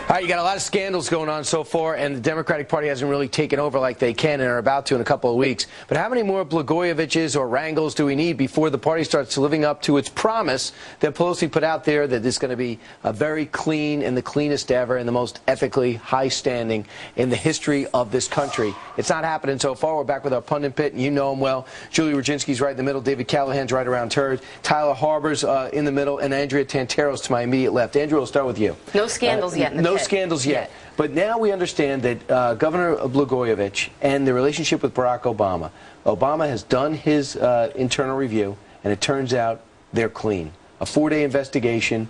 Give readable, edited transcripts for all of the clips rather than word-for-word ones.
All right, you got a lot of scandals going on so far, and the Democratic Party hasn't really taken over like they can and are about to in a couple of weeks. But how many more Blagojeviches or Rangels do we need before the party starts living up to its promise that Pelosi put out there that it's going to be a very clean and the cleanest ever and the most ethically high standing in the history of this country? It's not happening so far. We're back with our pundit pit, and you know him well. Julie Rajinski's right in the middle. David Callahan's right around her. Tyler Harber's in the middle, and Andrea Tantero's to my immediate left. Andrea, we'll start with you. No scandals yet in the pit. Scandals yet. But now we understand that Governor Blagojevich and the relationship with Barack Obama, Obama has done his internal review, and it turns out they're clean. A 4-day investigation.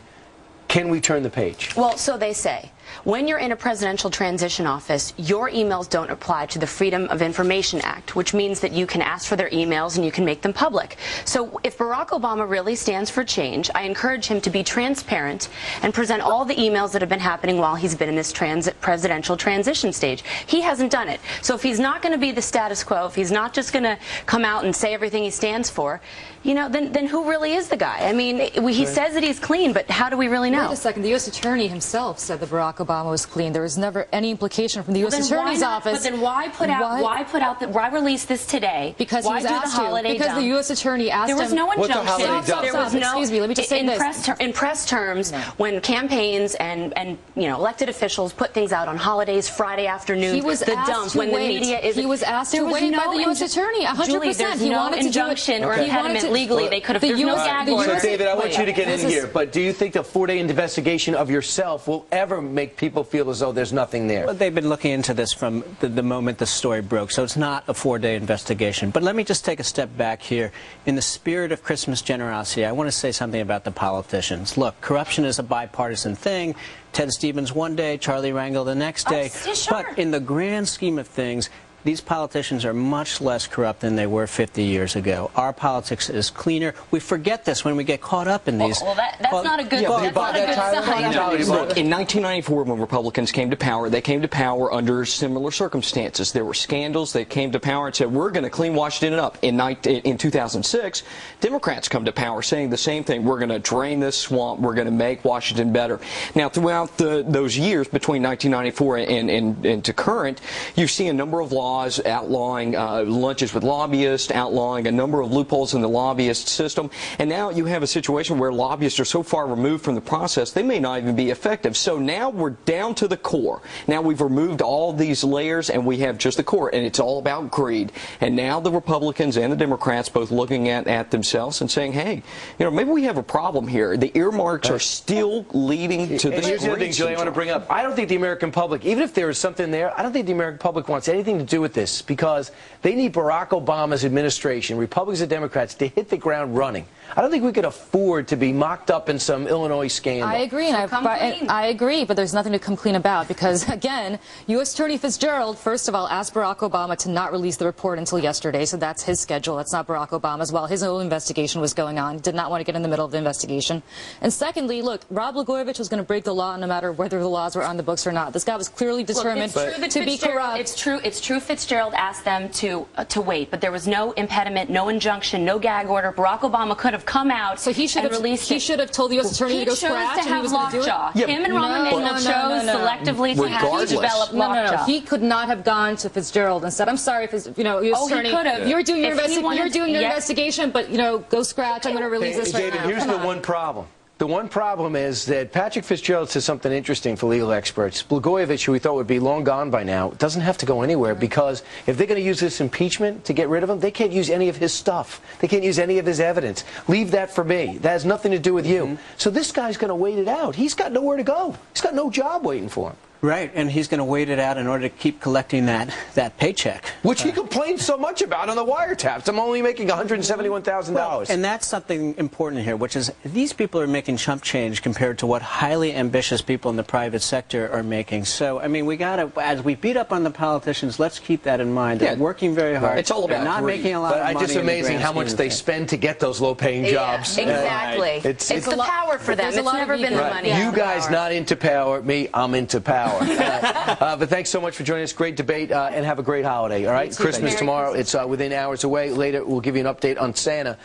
Can we turn the page? Well, so they say. When you're in a presidential transition office, your emails don't apply to the Freedom of Information Act, which means that you can ask for their emails and you can make them public. So if Barack Obama really stands for change, I encourage him to be transparent and present all the emails that have been happening while he's been in this presidential transition stage. He hasn't done it. So if he's not going to be the status quo, if he's not just going to come out and say everything he stands for, you know, then who really is the guy? I mean, he says that he's clean, but how do we really know? Wait a second. The U.S. Attorney himself said that Barack Obama was clean. There was never any implication from the U.S. Attorney's office. But then why release this today? Because he was asked to. Because the U.S. Attorney asked him. There was no injunction. There was no. Excuse me. Let me just say this. In press terms, when campaigns and elected officials put things out on holidays, Friday afternoon, he was asked to wait. He was asked to wait by the U.S. Attorney. 100%. He wanted to do injunction or impediment legally. They could have. There's no gag order. So, David, I want you to get in here. But do you think the 4-day investigation of yourself will ever make people feel as though there's nothing there? Well, they've been looking into this from the moment the story broke, so it's not a 4-day investigation. But let me just take a step back here. In the spirit of Christmas generosity, I want to say something about the politicians. Look, corruption is a bipartisan thing. Ted Stevens one day, Charlie Rangel the next day. Sure. But in the grand scheme of things, these politicians are much less corrupt than they were 50 years ago. Our politics is cleaner. We forget this when we get caught up in these. Well, that's not a good sign. Look, in 1994, when Republicans came to power, they came to power under similar circumstances. There were scandals. They came to power and said, we're going to clean Washington up. In 2006, Democrats come to power saying the same thing. We're going to drain this swamp. We're going to make Washington better. Now, throughout those years, between 1994 and to current, you see a number of laws outlawing lunches with lobbyists, outlawing a number of loopholes in the lobbyist system, and now you have a situation where lobbyists are so far removed from the process they may not even be effective. So now we're down to the core. Now we've removed all these layers and we have just the core, and it's all about greed. And now the Republicans and the Democrats both looking at themselves and saying, hey, maybe we have a problem here. The earmarks are still leading to this. Here's the other thing, Julie, I want to bring up. I don't think the American public, even if there is something there, I don't think the American public wants anything to do with this, because they need Barack Obama's administration, Republicans and Democrats, to hit the ground running. I don't think we could afford to be mocked up in some Illinois scandal. I agree, I agree, but there's nothing to come clean about, because, again, U.S. Attorney Fitzgerald, first of all, asked Barack Obama to not release the report until yesterday, so that's his schedule. That's not Barack Obama's. While his own investigation was going on, did not want to get in the middle of the investigation. And secondly, look, Rob Blagojevich was going to break the law no matter whether the laws were on the books or not. This guy was clearly determined to be corrupt. It's true Fitzgerald asked them to wait, but there was no impediment, no injunction, no gag order. Barack Obama could have come out and released it. He should have told the U.S. Attorney to go scratch, and he was going to do it. Him and Rahm Emanuel chose selectively to have develop lockjaw. He could not have gone to Fitzgerald and said, I'm sorry, U.S. Attorney, he could have. You're doing your investigation, but, go scratch, I'm going to release this right David, now. here's the one problem. The one problem is that Patrick Fitzgerald says something interesting for legal experts. Blagojevich, who we thought would be long gone by now, doesn't have to go anywhere, because if they're going to use this impeachment to get rid of him, they can't use any of his stuff. They can't use any of his evidence. Leave that for me. That has nothing to do with you. So this guy's going to wait it out. He's got nowhere to go. He's got no job waiting for him. Right, and he's going to wait it out in order to keep collecting that paycheck. Which he complains so much about on the wiretaps. I'm only making $171,000. Well, and that's something important here, which is these people are making chump change compared to what highly ambitious people in the private sector are making. So, I mean, we got to, as we beat up on the politicians, let's keep that in mind. They're working very hard. It's all about not making a lot of money. It's just amazing how much they spend to get those low-paying jobs. Exactly. It's the power for them. It's never been the money. You guys not into power. Me, I'm into power. But thanks so much for joining us. Great debate, and have a great holiday. All right, Christmas tomorrow. It's within hours away. Later, we'll give you an update on Santa.